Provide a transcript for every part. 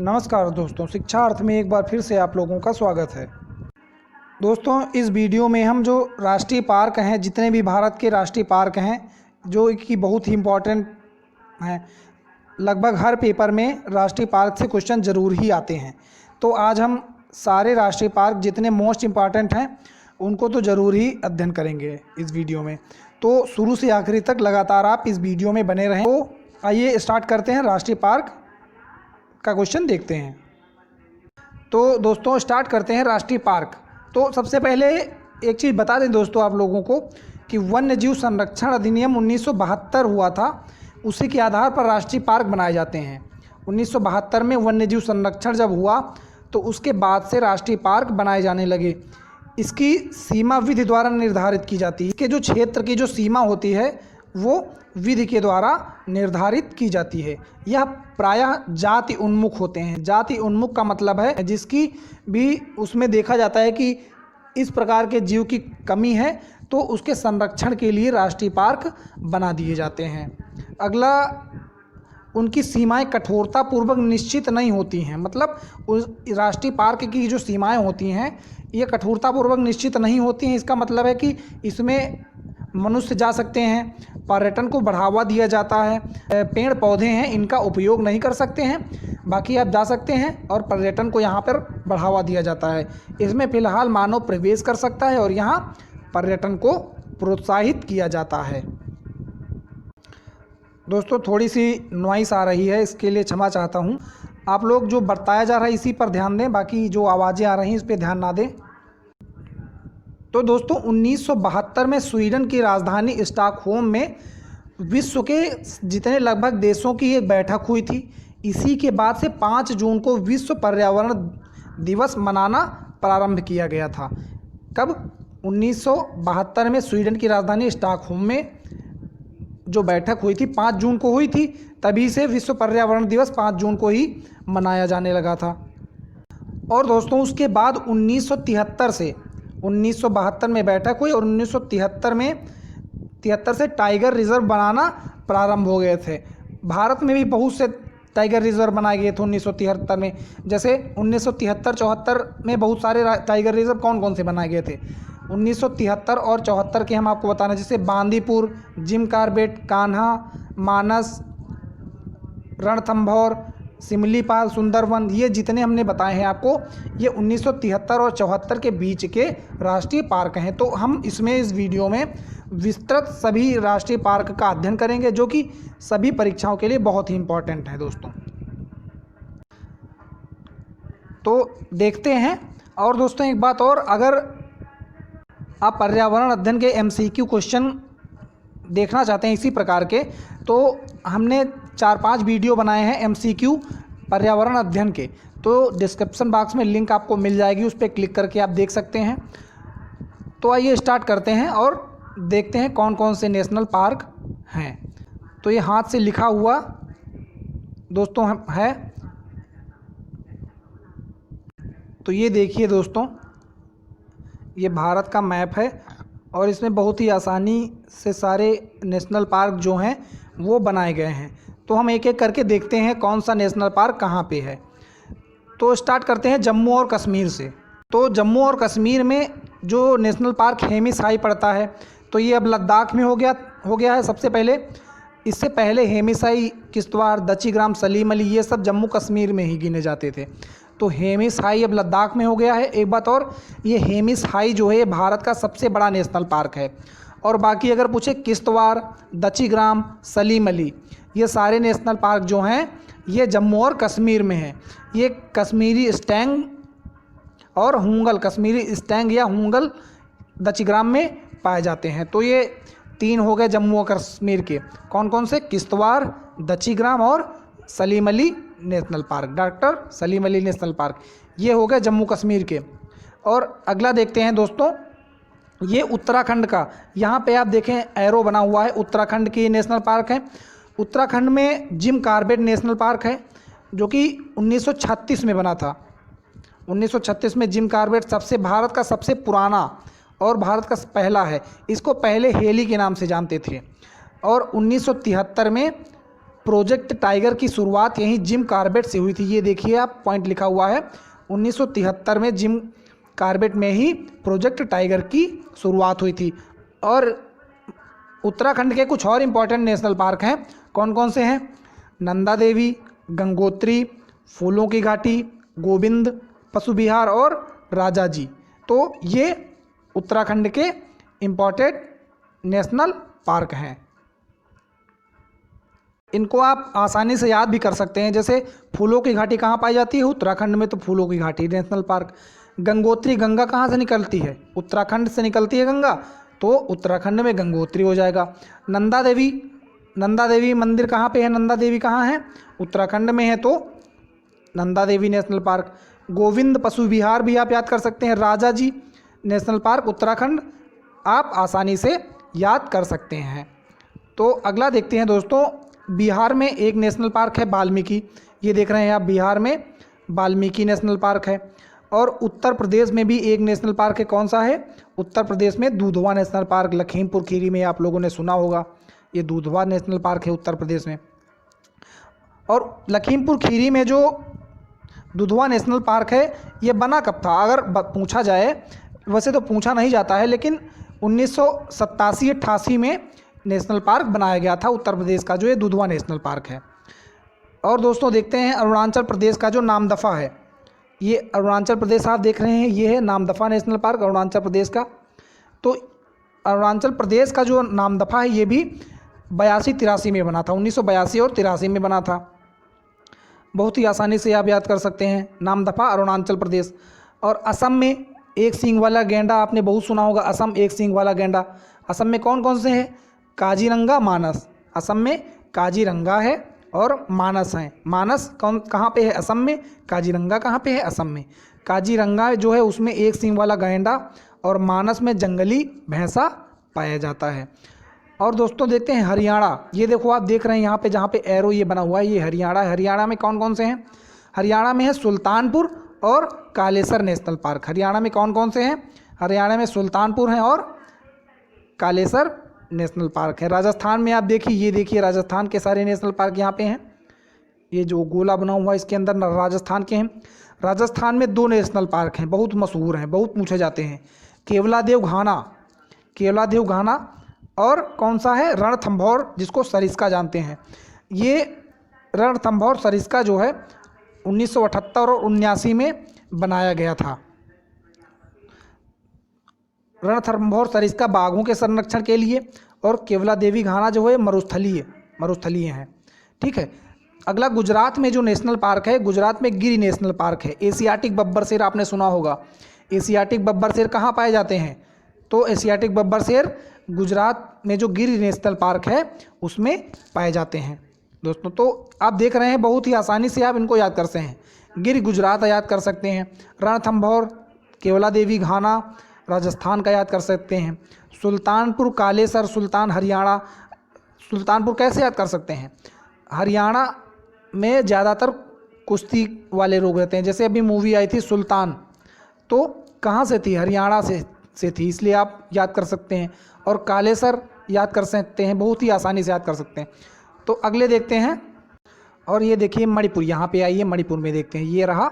नमस्कार दोस्तों, शिक्षा अर्थ में एक बार फिर से आप लोगों का स्वागत है। दोस्तों, इस वीडियो में हम जो राष्ट्रीय पार्क हैं, जितने भी भारत के राष्ट्रीय पार्क हैं जो कि बहुत ही इम्पोर्टेंट हैं, लगभग हर पेपर में राष्ट्रीय पार्क से क्वेश्चन ज़रूर ही आते हैं। तो आज हम सारे राष्ट्रीय पार्क जितने मोस्ट इम्पॉर्टेंट हैं उनको तो ज़रूर ही अध्ययन करेंगे इस वीडियो में। तो शुरू से आखिरी तक लगातार आप इस वीडियो में बने रहें। तो आइए स्टार्ट करते हैं, राष्ट्रीय पार्क का क्वेश्चन देखते हैं। तो दोस्तों स्टार्ट करते हैं राष्ट्रीय पार्क। तो सबसे पहले एक चीज़ बता दें दोस्तों आप लोगों को कि वन्य जीव संरक्षण अधिनियम 1972 हुआ था, उसी के आधार पर राष्ट्रीय पार्क बनाए जाते हैं। 1972 में वन्य जीव संरक्षण जब हुआ तो उसके बाद से राष्ट्रीय पार्क बनाए जाने लगे। इसकी सीमा विधि द्वारा निर्धारित की जाती है। इसके जो क्षेत्र की जो सीमा होती है वो विधि के द्वारा निर्धारित की जाती है। यह प्रायः जाति उन्मुख होते हैं। जाति उन्मुख का मतलब है जिसकी भी उसमें देखा जाता है कि इस प्रकार के जीव की कमी है तो उसके संरक्षण के लिए राष्ट्रीय पार्क बना दिए जाते हैं। अगला, उनकी सीमाएं कठोरतापूर्वक निश्चित नहीं होती हैं। मतलब उस राष्ट्रीय पार्क की जो सीमाएं होती हैं ये कठोरतापूर्वक निश्चित नहीं होती हैं। इसका मतलब है कि इसमें मनुष्य जा सकते हैं, पर्यटन को बढ़ावा दिया जाता है, पेड़ पौधे हैं इनका उपयोग नहीं कर सकते हैं, बाकी आप जा सकते हैं और पर्यटन को यहाँ पर बढ़ावा दिया जाता है। इसमें फ़िलहाल मानव प्रवेश कर सकता है और यहाँ पर्यटन को प्रोत्साहित किया जाता है। दोस्तों थोड़ी सी नॉइस आ रही है, इसके लिए क्षमा चाहता हूँ। आप लोग जो बताया जा रहा है इसी पर ध्यान दें, बाकी जो आवाज़ें आ रही हैं इस पर ध्यान ना दें। तो दोस्तों 1972 में स्वीडन की राजधानी स्टॉकहोम में विश्व के जितने लगभग देशों की एक बैठक हुई थी। इसी के बाद से 5 जून को विश्व पर्यावरण दिवस मनाना प्रारंभ किया गया था। कब? 1972 में स्वीडन की राजधानी स्टॉकहोम में जो बैठक हुई थी 5 जून को हुई थी, तभी से विश्व पर्यावरण दिवस 5 जून को ही मनाया जाने लगा था। और दोस्तों उसके बाद 1973 से 1972 में बैठक हुई और 1973 से टाइगर रिजर्व बनाना प्रारंभ हो गए थे। भारत में भी बहुत से टाइगर रिजर्व बनाए गए थे 1973 में। जैसे 1973-74 में बहुत सारे टाइगर रिजर्व कौन कौन से बनाए गए थे 1973 और 74 के हम आपको बताना, जैसे बांदीपुर, जिम कॉर्बेट, कान्हा, मानस, रणथंभौर, सिमलीपाल, सुंदरवन, ये जितने हमने बताए हैं आपको, ये 1973 और 74 के बीच के राष्ट्रीय पार्क हैं। तो हम इसमें इस वीडियो में विस्तृत सभी राष्ट्रीय पार्क का अध्ययन करेंगे जो कि सभी परीक्षाओं के लिए बहुत ही इम्पोर्टेंट है दोस्तों। तो देखते हैं। और दोस्तों एक बात और, अगर आप पर्यावरण अध्ययन के MCQ क्वेश्चन देखना चाहते हैं इसी प्रकार के, तो हमने 4-5 वीडियो बनाए हैं MCQ पर्यावरण अध्ययन के। तो डिस्क्रिप्शन बॉक्स में लिंक आपको मिल जाएगी, उस पर क्लिक करके आप देख सकते हैं। तो आइए स्टार्ट करते हैं और देखते हैं कौन कौन से नेशनल पार्क हैं। तो ये हाथ से लिखा हुआ दोस्तों है। तो ये देखिए दोस्तों, ये भारत का मैप है और इसमें बहुत ही आसानी से सारे नेशनल पार्क जो हैं वो बनाए गए हैं। तो हम एक एक करके देखते हैं कौन सा नेशनल पार्क कहाँ पे है। तो स्टार्ट करते हैं जम्मू और कश्मीर से। तो जम्मू और कश्मीर में जो नेशनल पार्क हेमिस हाई पड़ता है, तो ये अब लद्दाख में हो गया है सबसे पहले। इससे पहले हेमिस हाई, किश्तवाड़, दचिग्राम, सलीम अली, ये सब जम्मू कश्मीर में ही गिने जाते थे। तो हेमिस हाई अब लद्दाख में हो गया है। एक बात और, ये हेमिस हाई जो है भारत का सबसे बड़ा नेशनल पार्क है। और बाकी अगर पूछे किश्तवाड़, दचिग्राम, सलीम अली, ये सारे नेशनल पार्क जो हैं ये जम्मू और कश्मीर में हैं। ये कश्मीरी स्टैंग और हुंगल, कश्मीरी स्टैंग या हुंगल दचिग्राम में पाए जाते हैं। तो ये 3 हो गए जम्मू और कश्मीर के। कौन कौन से? किश्तवाड़, दचिग्राम और Salim Ali national park, doctor Salim Ali national park, ये हो गए जम्मू कश्मीर के। और अगला देखते हैं दोस्तों, ये उत्तराखंड का, यहाँ पे आप देखें एरो बना हुआ है, उत्तराखंड की नेशनल पार्क है। उत्तराखंड में जिम कॉर्बेट नेशनल पार्क है जो कि 1936 में बना था। 1936 में जिम कॉर्बेट भारत का सबसे पुराना और भारत का पहला है। इसको पहले हेली के नाम से जानते थे। और 1973 में प्रोजेक्ट टाइगर की शुरुआत यहीं जिम कॉर्बेट से हुई थी। ये देखिए आप पॉइंट लिखा हुआ है 1973 में जिम कॉर्बेट में ही प्रोजेक्ट टाइगर की शुरुआत हुई थी। और उत्तराखंड के कुछ और इम्पोर्टेंट नेशनल पार्क हैं। कौन कौन से हैं? नंदा देवी, गंगोत्री, फूलों की घाटी, गोविंद पशु विहार और राजा जी। तो ये उत्तराखंड के इम्पोर्टेंट नेशनल पार्क हैं। इनको आप आसानी से याद भी कर सकते हैं। जैसे फूलों की घाटी कहाँ पाई जाती है? उत्तराखंड में, तो फूलों की घाटी नेशनल पार्क। गंगोत्री, गंगा कहाँ से निकलती है? उत्तराखंड से निकलती है गंगा, तो उत्तराखंड में गंगोत्री हो जाएगा। नंदा देवी, नंदा देवी मंदिर कहाँ पे है? नंदा देवी कहाँ है? उत्तराखंड में है, तो नंदा देवी नेशनल पार्क। गोविंद पशु विहार भी आप याद कर सकते हैं। राजा जी नेशनल पार्क उत्तराखंड आप आसानी से याद कर सकते हैं। तो अगला देखते हैं दोस्तों, बिहार में एक नेशनल पार्क है वाल्मीकि। ये देख रहे हैं आप, बिहार में वाल्मीकि नेशनल पार्क है। और उत्तर प्रदेश में भी एक नेशनल पार्क है। कौन सा है? उत्तर प्रदेश में दुधवा नेशनल पार्क। लखीमपुर खीरी में आप लोगों ने सुना होगा, ये दुधवा नेशनल पार्क है उत्तर प्रदेश में। और लखीमपुर खीरी में जो दुधवा नेशनल पार्क है, ये बना कब था? अगर पूछा जाए, वैसे तो पूछा नहीं जाता है, लेकिन 1987-88 में नेशनल पार्क बनाया गया था उत्तर प्रदेश का, जो ये दुधवा नेशनल पार्क है। और दोस्तों देखते हैं अरुणाचल प्रदेश का जो नामदफा है, ये अरुणाचल प्रदेश आप देख रहे हैं, ये है नामदफा नेशनल पार्क अरुणाचल प्रदेश का। तो अरुणाचल प्रदेश का जो नामदफा है, ये भी 82-83 में बना था। 1982 और 83 में बना था। बहुत ही आसानी से आप याद कर सकते हैं, नामदफा अरुणाचल प्रदेश। और असम में एक सींग वाला गैंडा आपने बहुत सुना होगा। असम एक सींग वाला गैंडा। असम में कौन कौन से हैं? काजीरंगा, मानस। असम में काजीरंगा है और मानस हैं। मानस कहाँ पे है? असम में। काजीरंगा कहाँ पे है? असम में। काजीरंगा जो है उसमें एक सींग वाला गैंडा, और मानस में जंगली भैंसा पाया जाता है। और दोस्तों देखते हैं हरियाणा। ये देखो आप देख रहे हैं यहाँ पे, जहाँ पे एरो ये बना हुआ है, ये हरियाणा। हरियाणा में कौन कौन से हैं? हरियाणा में है सुल्तानपुर और कालेसर नेशनल पार्क। हरियाणा में कौन कौन से हैं? हरियाणा में सुल्तानपुर हैं और कालेसर नेशनल पार्क है। राजस्थान में आप देखिए, ये देखिए राजस्थान के सारे नेशनल पार्क यहाँ पे हैं। ये जो गोला बना हुआ है इसके अंदर राजस्थान के हैं। राजस्थान में 2 नेशनल पार्क हैं, बहुत मशहूर हैं, बहुत पूछे जाते हैं। केवलादेव घाना, केवलादेव घाना, और कौन सा है? रणथंभौर, जिसको सरिस्का जानते हैं। ये रणथंभौर सरिस्का जो है 1978 और 79 में बनाया गया था। रणथंभौर सरिस्का बाघों के संरक्षण के लिए, और केवलादेवी घाना जो है मरुस्थलीय हैं। ठीक है। अगला गुजरात में जो नेशनल पार्क है, गुजरात में गिर नेशनल पार्क है। एशियाटिक बब्बर शेर आपने सुना होगा। एशियाटिक बब्बर शेर कहाँ पाए जाते हैं? तो एशियाटिक बब्बर शेर गुजरात में जो गिर नेशनल पार्क है उसमें पाए जाते हैं दोस्तों। तो आप देख रहे हैं, बहुत ही आसानी से आप इनको याद कर सकते हैं। गिर गुजरात याद कर सकते हैं, रणथंभौर, केवलादेवी घाना राजस्थान का याद कर सकते हैं, सुल्तानपुर कालेसर सुल्तान हरियाणा। सुल्तानपुर कैसे याद कर सकते हैं? हरियाणा में ज़्यादातर कुश्ती वाले लोग रहते हैं। जैसे अभी मूवी आई थी सुल्तान, तो कहाँ से थी? हरियाणा से थी, इसलिए आप याद कर सकते हैं। और कालेसर याद कर सकते हैं, बहुत ही आसानी से याद कर सकते हैं। तो अगले देखते हैं, और ये देखिए मणिपुर, यहाँ पे आइए मणिपुर में देखते हैं। ये रहा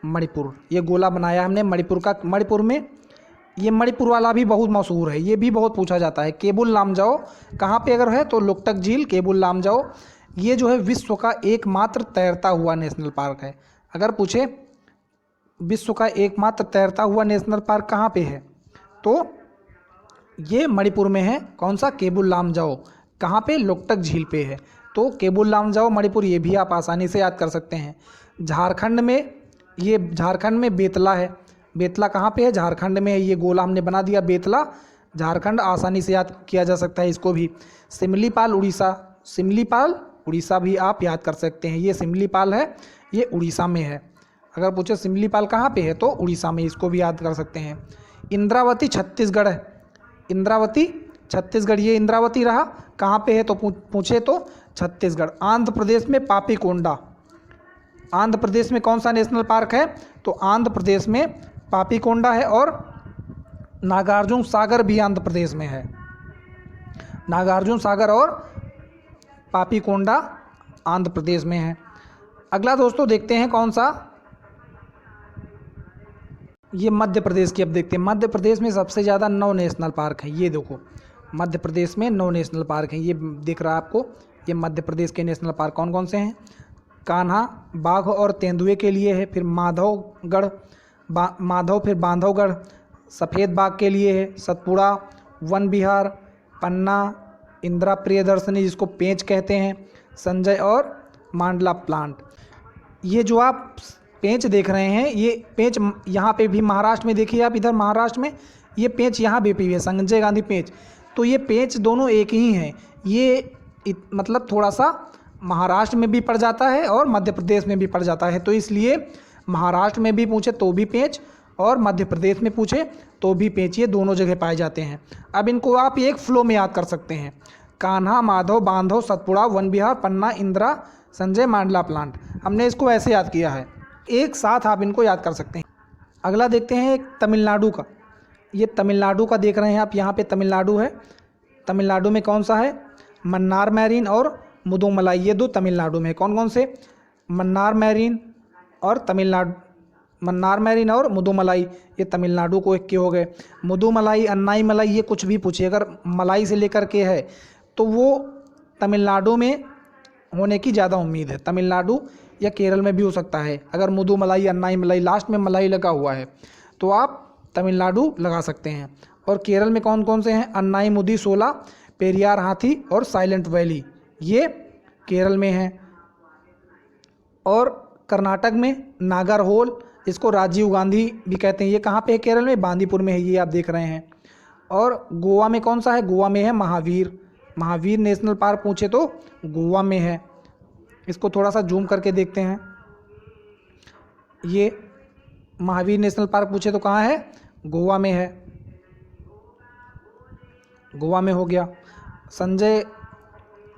मणिपुर, ये गोला बनाया हमने मणिपुर का। मणिपुर में ये मणिपुर वाला भी बहुत मशहूर है, ये भी बहुत पूछा जाता है। केबुल लामजाओ कहाँ पे अगर है तो लोकटक झील, केबुल लामजाओ। ये जो है विश्व का एकमात्र तैरता हुआ नेशनल पार्क है। अगर पूछे विश्व का एकमात्र तैरता हुआ नेशनल पार्क कहाँ पे है, तो ये मणिपुर में है। कौन सा? केबुल लामजाओ। कहाँ पे? लोकटक झील पे है। तो केबुल लामजाओ मणिपुर, ये भी आप आसानी से याद कर सकते हैं। झारखंड में, ये झारखंड में बेतला है। बेतला कहाँ पे है? झारखंड में है। ये गोला हमने बना दिया बेतला, झारखंड, आसानी से याद किया जा सकता है इसको भी। सिमलीपाल उड़ीसा, सिमलीपाल उड़ीसा भी आप याद कर सकते हैं। ये सिमलीपाल है, ये उड़ीसा में है। अगर पूछे सिमलीपाल कहाँ पे है तो उड़ीसा में, इसको भी याद कर सकते हैं। इंद्रावती छत्तीसगढ़ है। इंद्रावती छत्तीसगढ़, ये इंद्रावती रहा, कहाँ पे है तो पूछे तो छत्तीसगढ़। आंध्र प्रदेश में पापीकोंडा। आंध्र प्रदेश में कौन सा नेशनल पार्क है? तो आंध्र प्रदेश में पापीकोंडा है। और नागार्जुन सागर भी आंध्र प्रदेश में है। नागार्जुन सागर और पापीकोंडा आंध्र प्रदेश में है। अगला दोस्तों देखते हैं कौन सा, ये मध्य प्रदेश की। अब देखते हैं मध्य प्रदेश में सबसे ज़्यादा 9 नेशनल पार्क हैं। ये देखो मध्य प्रदेश में 9 नेशनल पार्क हैं। ये दिख रहा है आपको, ये मध्य प्रदेश के नेशनल पार्क कौन कौन से हैं। कान्हा बाघ और तेंदुए के लिए है, फिर माधवगढ़ माधव फिर बांधवगढ़ सफ़ेद बाघ के लिए है, सतपुड़ा वन विहार, पन्ना इंदिरा प्रियदर्शनी जिसको पेंच कहते हैं, संजय और मांडला प्लांट। ये जो आप पेंच देख रहे हैं, ये पेंच यहाँ पे भी महाराष्ट्र में देखिए आप, इधर महाराष्ट्र में ये पेंच यहाँ भी है, संजय गांधी पेंच। तो ये पेंच दोनों एक ही हैं। ये मतलब थोड़ा सा महाराष्ट्र में भी पड़ जाता है और मध्य प्रदेश में भी पड़ जाता है, तो इसलिए महाराष्ट्र में भी पूछे तो भी पेंच और मध्य प्रदेश में पूछे तो भी पेंच, ये दोनों जगह पाए जाते हैं। अब इनको आप एक फ्लो में याद कर सकते हैं, कान्हा माधव बांधव सतपुड़ा वन विहार पन्ना इंदिरा संजय मांडला प्लांट। हमने इसको ऐसे याद किया है, एक साथ आप इनको याद कर सकते हैं। अगला देखते हैं एक तमिलनाडु का। ये तमिलनाडु का देख रहे हैं आप, यहाँ पे तमिलनाडु है। तमिलनाडु में कौन सा है, मन्नार मैरीन और मुदुमलाई, ये 2 तमिलनाडु में। कौन कौन से, मन्नार मैरीन और मुदुमलाई, ये तमिलनाडु को एक के हो गए। मुदुमलाई अन्नाई मलाई ये कुछ भी पूछिए, अगर मलाई से लेकर के है तो वो तमिलनाडु में होने की ज़्यादा उम्मीद है। तमिलनाडु या केरल में भी हो सकता है। अगर मुदुमलाई अन्नाई मलाई लास्ट में मलाई लगा हुआ है तो आप तमिलनाडु लगा सकते हैं। और केरल में कौन कौन से हैं, अन्नाई मुदी सोला, पेरियार हाथी और साइलेंट वैली, ये केरल में है। और कर्नाटक में नागरहोल, इसको राजीव गांधी भी कहते हैं, ये कहाँ पे है, केरल में बांदीपुर में है, ये आप देख रहे हैं। और गोवा में कौन सा है, गोवा में है महावीर नेशनल पार्क पूछे तो गोवा में है। इसको थोड़ा सा जूम करके देखते हैं, ये महावीर नेशनल पार्क पूछे तो कहाँ है, गोवा में है, गोवा में हो गया। संजय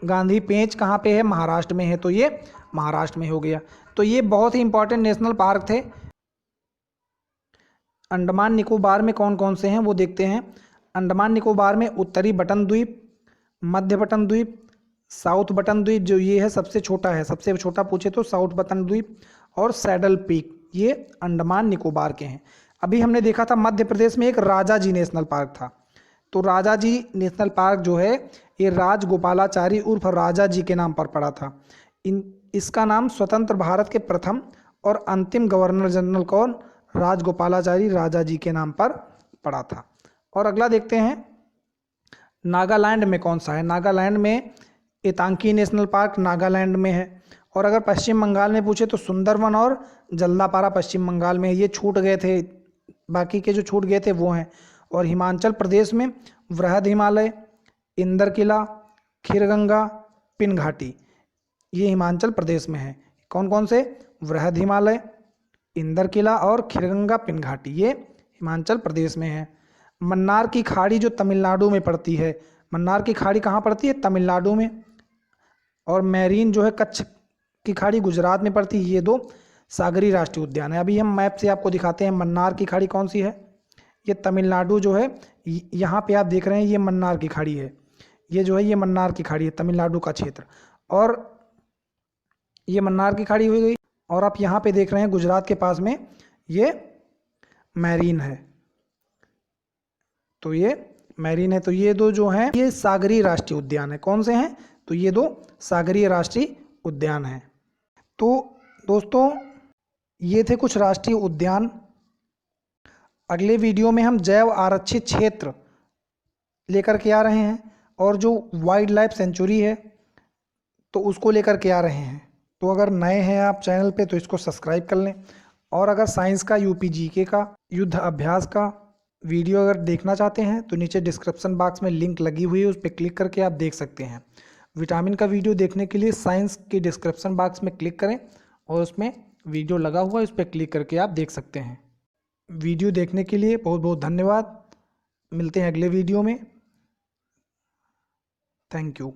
गांधी पेंच कहाँ पे है, महाराष्ट्र में है, तो ये महाराष्ट्र में हो गया। तो ये बहुत ही इंपॉर्टेंट नेशनल पार्क थे। अंडमान निकोबार में कौन कौन से हैं वो देखते हैं। अंडमान निकोबार में उत्तरी बटन द्वीप, मध्य बटन द्वीप, साउथ बटन द्वीप, जो ये है सबसे छोटा है, सबसे छोटा पूछे तो साउथ बटन द्वीप, और सैडल पीक, ये अंडमान निकोबार के हैं। अभी हमने देखा था मध्य प्रदेश में एक राजाजी नेशनल पार्क था, तो राजाजी नेशनल पार्क जो है ये राजगोपालाचारी उर्फ राजा जी के नाम पर पड़ा था। इसका नाम स्वतंत्र भारत के प्रथम और अंतिम गवर्नर जनरल कौन, राजगोपालाचारी राजा जी के नाम पर पड़ा था। और अगला देखते हैं नागालैंड में कौन सा है। नागालैंड में एतांकी नेशनल पार्क नागालैंड में है। और अगर पश्चिम बंगाल में पूछे तो सुंदरवन और जल्दापारा पश्चिम बंगाल में है, ये छूट गए थे, बाकी के जो छूट गए थे वो हैं। और हिमाचल प्रदेश में वृहद हिमालय, इंदर किला, खीरगंगा, पिन घाटी, ये हिमाचल प्रदेश में है। कौन कौन से, वृहद हिमालय, इंदर किला और खीरगंगा पिन घाटी, ये हिमाचल प्रदेश में है। मन्नार की खाड़ी जो तमिलनाडु में पड़ती है, मन्नार की खाड़ी कहाँ पड़ती है, तमिलनाडु में। और मैरीन जो है कच्छ की खाड़ी गुजरात में पड़ती है। ये 2 सागरी राष्ट्रीय उद्यान है। अभी हम मैप से आपको दिखाते हैं मन्नार की खाड़ी कौन सी है। ये तमिलनाडु जो है, यहाँ पे आप देख रहे हैं ये मन्नार की खाड़ी है, ये जो है ये मन्नार की खाड़ी है, तमिलनाडु का क्षेत्र। और ये मन्नार की खाड़ी हो गई। और आप यहाँ पे देख रहे हैं गुजरात के पास में ये मैरीन है, तो ये मैरीन है। तो ये 2 जो हैं ये सागरीय राष्ट्रीय उद्यान है। कौन से हैं, तो ये 2 सागरीय राष्ट्रीय उद्यान हैं। तो दोस्तों ये थे कुछ राष्ट्रीय उद्यान। अगले वीडियो में हम जैव आरक्षित क्षेत्र लेकर के आ रहे हैं, और जो वाइल्ड लाइफ सेंचुरी है तो उसको लेकर के आ रहे हैं। तो अगर नए हैं आप चैनल पे तो इसको सब्सक्राइब कर लें। और अगर साइंस का, यूपी जीके का, युद्ध अभ्यास का वीडियो अगर देखना चाहते हैं तो नीचे डिस्क्रिप्शन बॉक्स में लिंक लगी हुई है, उस पर क्लिक करके आप देख सकते हैं। विटामिन का वीडियो देखने के लिए साइंस के डिस्क्रिप्शन बॉक्स में क्लिक करें और उसमें वीडियो लगा हुआ है, उस पर क्लिक करके आप देख सकते हैं। वीडियो देखने के लिए बहुत बहुत धन्यवाद। मिलते हैं अगले वीडियो में। Thank you.